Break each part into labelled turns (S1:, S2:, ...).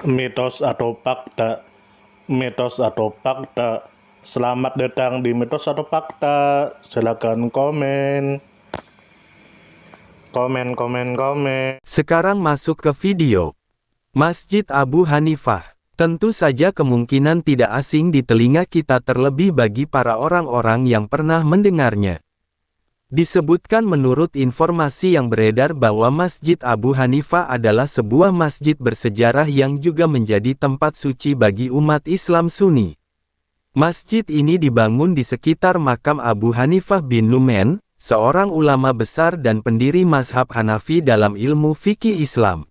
S1: Mitos atau fakta? Mitos atau fakta? Selamat datang di Mitos atau Fakta. Silakan komen. Komen.
S2: Sekarang masuk ke video. Masjid Abu Hanifah. Tentu saja kemungkinan tidak asing di telinga kita, terlebih bagi para orang-orang yang pernah mendengarnya. Disebutkan menurut informasi yang beredar bahwa Masjid Abu Hanifah adalah sebuah masjid bersejarah yang juga menjadi tempat suci bagi umat Islam Sunni. Masjid ini dibangun di sekitar makam Abu Hanifah bin Nu'man, seorang ulama besar dan pendiri mazhab Hanafi dalam ilmu fikih Islam.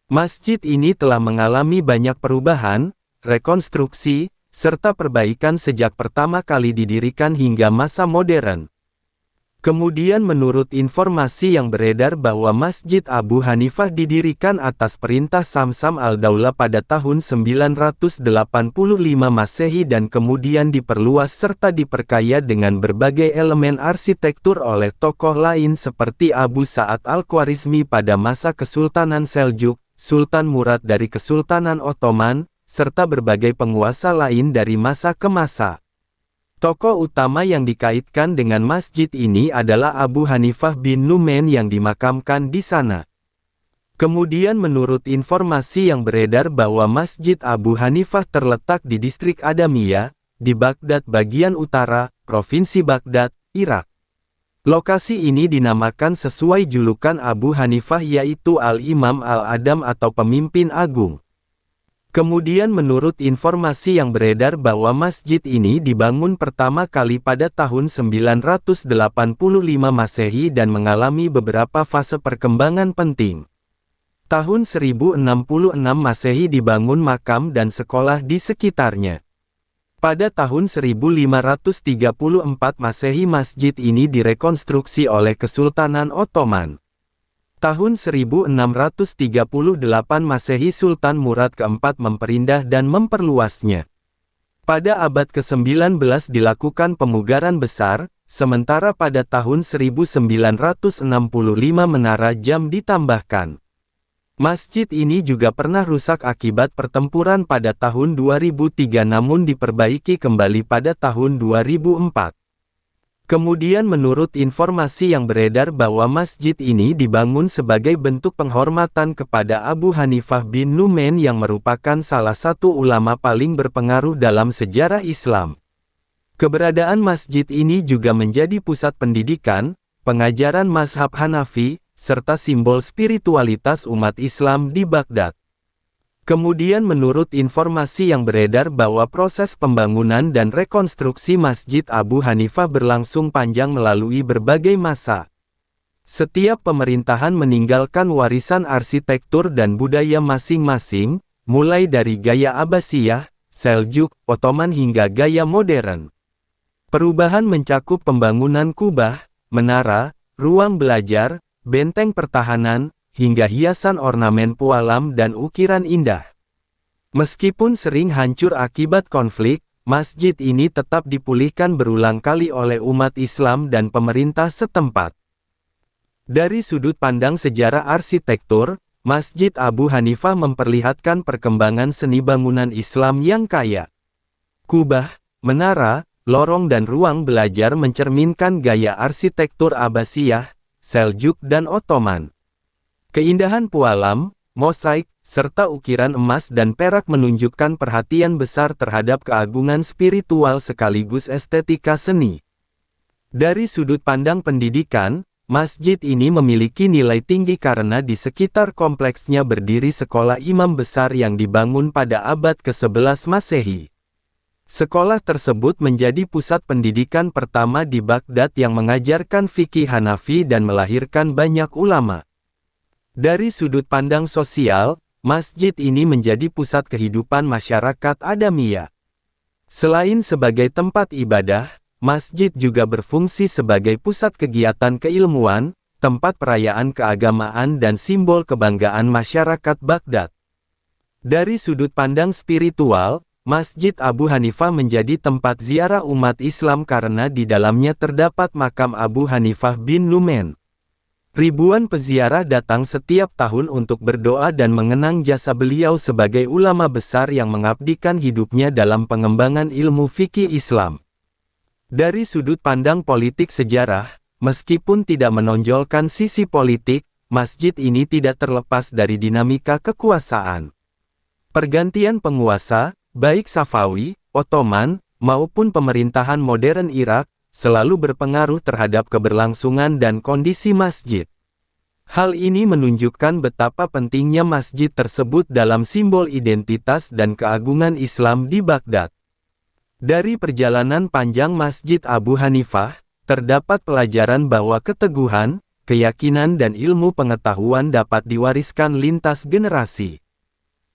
S2: Masjid ini telah mengalami banyak perubahan, rekonstruksi, serta perbaikan sejak pertama kali didirikan hingga masa modern. Kemudian menurut informasi yang beredar bahwa Masjid Abu Hanifah didirikan atas perintah Samsam al-Daula pada tahun 985 Masehi dan kemudian diperluas serta diperkaya dengan berbagai elemen arsitektur oleh tokoh lain seperti Abu Sa'ad al-Khwarizmi pada masa Kesultanan Seljuk, Sultan Murad dari Kesultanan Ottoman, serta berbagai penguasa lain dari masa ke masa. Tokoh utama yang dikaitkan dengan masjid ini adalah Abu Hanifah bin Nu'man yang dimakamkan di sana. Kemudian menurut informasi yang beredar bahwa Masjid Abu Hanifah terletak di distrik Adamiyah, di Baghdad bagian utara, Provinsi Baghdad, Irak. Lokasi ini dinamakan sesuai julukan Abu Hanifah, yaitu Al-Imam Al-Adam atau pemimpin agung. Kemudian menurut informasi yang beredar bahwa masjid ini dibangun pertama kali pada tahun 985 Masehi dan mengalami beberapa fase perkembangan penting. Tahun 1066 Masehi dibangun makam dan sekolah di sekitarnya. Pada tahun 1534 Masehi masjid ini direkonstruksi oleh Kesultanan Ottoman. Tahun 1638 Masehi Sultan Murad keempat memperindah dan memperluasnya. Pada abad ke-19 dilakukan pemugaran besar, sementara pada tahun 1965 menara jam ditambahkan. Masjid ini juga pernah rusak akibat pertempuran pada tahun 2003 namun diperbaiki kembali pada tahun 2004. Kemudian menurut informasi yang beredar bahwa masjid ini dibangun sebagai bentuk penghormatan kepada Abu Hanifah bin Nu'man yang merupakan salah satu ulama paling berpengaruh dalam sejarah Islam. Keberadaan masjid ini juga menjadi pusat pendidikan, pengajaran mazhab Hanafi, serta simbol spiritualitas umat Islam di Baghdad. Kemudian menurut informasi yang beredar bahwa proses pembangunan dan rekonstruksi Masjid Abu Hanifah berlangsung panjang melalui berbagai masa. Setiap pemerintahan meninggalkan warisan arsitektur dan budaya masing-masing, mulai dari gaya Abbasiyah, Seljuk, Ottoman hingga gaya modern. Perubahan mencakup pembangunan kubah, menara, ruang belajar, benteng pertahanan, hingga hiasan ornamen pualam dan ukiran indah. Meskipun sering hancur akibat konflik, masjid ini tetap dipulihkan berulang kali oleh umat Islam dan pemerintah setempat. Dari sudut pandang sejarah arsitektur, Masjid Abu Hanifah memperlihatkan perkembangan seni bangunan Islam yang kaya. Kubah, menara, lorong dan ruang belajar mencerminkan gaya arsitektur Abbasiyah, Seljuk dan Ottoman. Keindahan pualam, mosaik, serta ukiran emas dan perak menunjukkan perhatian besar terhadap keagungan spiritual sekaligus estetika seni. Dari sudut pandang pendidikan, masjid ini memiliki nilai tinggi karena di sekitar kompleksnya berdiri sekolah imam besar yang dibangun pada abad ke-11 Masehi. Sekolah tersebut menjadi pusat pendidikan pertama di Baghdad yang mengajarkan fikih Hanafi dan melahirkan banyak ulama. Dari sudut pandang sosial, masjid ini menjadi pusat kehidupan masyarakat Adamiyah. Selain sebagai tempat ibadah, masjid juga berfungsi sebagai pusat kegiatan keilmuan, tempat perayaan keagamaan dan simbol kebanggaan masyarakat Baghdad. Dari sudut pandang spiritual, Masjid Abu Hanifah menjadi tempat ziarah umat Islam karena di dalamnya terdapat makam Abu Hanifah bin Nu'man. Ribuan peziarah datang setiap tahun untuk berdoa dan mengenang jasa beliau sebagai ulama besar yang mengabdikan hidupnya dalam pengembangan ilmu fikih Islam. Dari sudut pandang politik sejarah, meskipun tidak menonjolkan sisi politik, masjid ini tidak terlepas dari dinamika kekuasaan. Pergantian penguasa, baik Safawi, Ottoman, maupun pemerintahan modern Irak, selalu berpengaruh terhadap keberlangsungan dan kondisi masjid. Hal ini menunjukkan betapa pentingnya masjid tersebut dalam simbol identitas dan keagungan Islam di Baghdad. Dari perjalanan panjang Masjid Abu Hanifah, terdapat pelajaran bahwa keteguhan, keyakinan dan ilmu pengetahuan dapat diwariskan lintas generasi.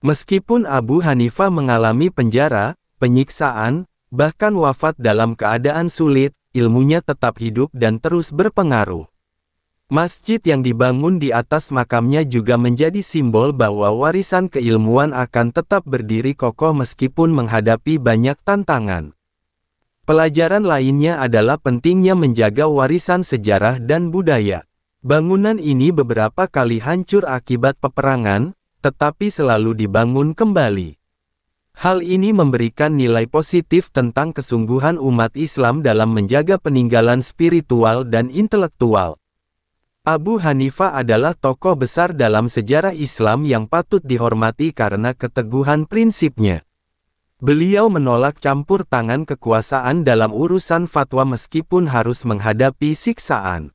S2: Meskipun Abu Hanifah mengalami penjara, penyiksaan, bahkan wafat dalam keadaan sulit, ilmunya tetap hidup dan terus berpengaruh. Masjid yang dibangun di atas makamnya juga menjadi simbol bahwa warisan keilmuan akan tetap berdiri kokoh meskipun menghadapi banyak tantangan. Pelajaran lainnya adalah pentingnya menjaga warisan sejarah dan budaya. Bangunan ini beberapa kali hancur akibat peperangan, tetapi selalu dibangun kembali. Hal ini memberikan nilai positif tentang kesungguhan umat Islam dalam menjaga peninggalan spiritual dan intelektual. Abu Hanifah adalah tokoh besar dalam sejarah Islam yang patut dihormati karena keteguhan prinsipnya. Beliau menolak campur tangan kekuasaan dalam urusan fatwa meskipun harus menghadapi siksaan.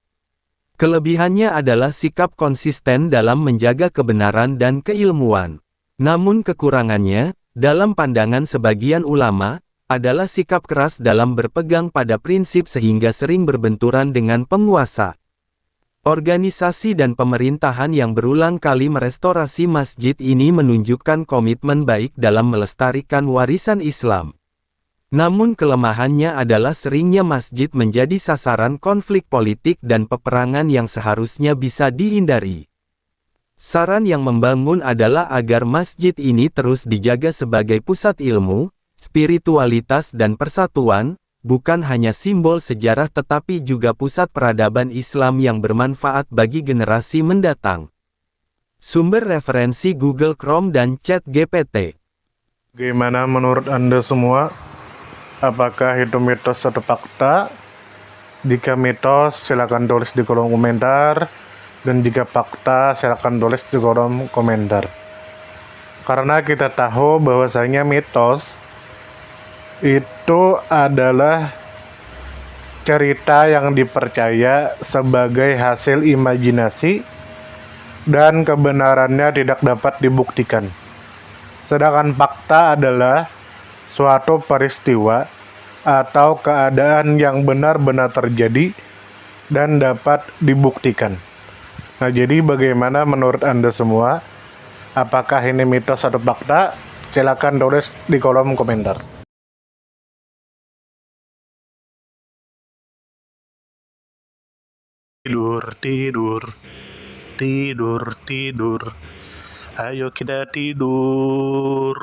S2: Kelebihannya adalah sikap konsisten dalam menjaga kebenaran dan keilmuan. Namun kekurangannya, dalam pandangan sebagian ulama, adalah sikap keras dalam berpegang pada prinsip sehingga sering berbenturan dengan penguasa. Organisasi dan pemerintahan yang berulang kali merestorasi masjid ini menunjukkan komitmen baik dalam melestarikan warisan Islam. Namun kelemahannya adalah seringnya masjid menjadi sasaran konflik politik dan peperangan yang seharusnya bisa dihindari. Saran yang membangun adalah agar masjid ini terus dijaga sebagai pusat ilmu, spiritualitas dan persatuan, bukan hanya simbol sejarah tetapi juga pusat peradaban Islam yang bermanfaat bagi generasi mendatang. Sumber referensi Google Chrome dan ChatGPT.
S1: Gimana menurut Anda semua? Apakah itu mitos atau fakta? Jika mitos, silakan tulis di kolom komentar. Dan jika fakta, silakan tulis di kolom komentar. Karena kita tahu bahwasanya mitos itu adalah cerita yang dipercaya sebagai hasil imajinasi dan kebenarannya tidak dapat dibuktikan. Sedangkan fakta adalah suatu peristiwa atau keadaan yang benar-benar terjadi dan dapat dibuktikan. Nah, jadi bagaimana menurut Anda semua? Apakah ini mitos atau fakta? Silakan tulis di kolom komentar. Tidur, tidur, tidur, tidur. Ayo kita tidur.